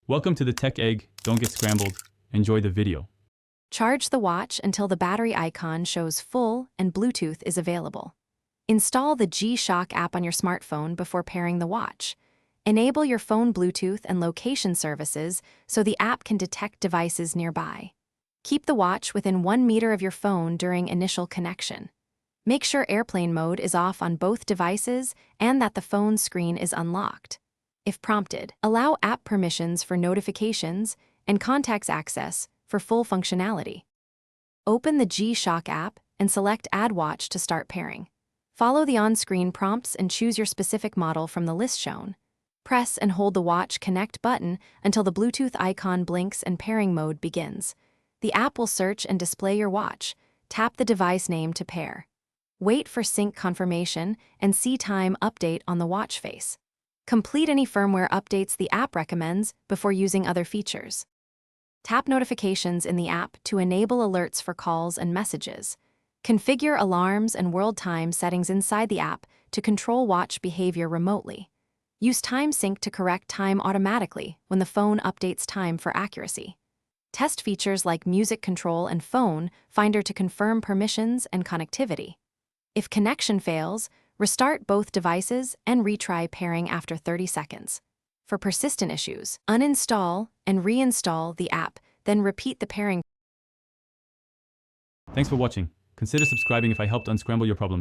Welcome to the Tech Egg. Don't get scrambled. Enjoy the video. Charge the watch until the battery icon shows full and Bluetooth is available. Install the G-Shock app on your smartphone before pairing the watch. Enable your phone Bluetooth and location services so the app can detect devices nearby. Keep the watch within 1 meter of your phone during initial connection. Make sure airplane mode is off on both devices and that the phone screen is unlocked. If prompted, allow app permissions for notifications and contacts access for full functionality. Open the G-Shock app and select Add Watch to start pairing. Follow the on-screen prompts and choose your specific model from the list shown. Press and hold the Watch Connect button until the Bluetooth icon blinks and pairing mode begins. The app will search and display your watch. Tap the device name to pair. Wait for sync confirmation and see time update on the watch face. Complete any firmware updates the app recommends before using other features. Tap notifications in the app to enable alerts for calls and messages. Configure alarms and world time settings inside the app to control watch behavior remotely. Use Time Sync to correct time automatically when the phone updates time for accuracy. Test features like music control and phone finder to confirm permissions and connectivity. If connection fails, restart both devices and retry pairing after 30 seconds. For persistent issues, uninstall and reinstall the app, then repeat the pairing. Thanks for watching. Consider subscribing if I helped unscramble your problems.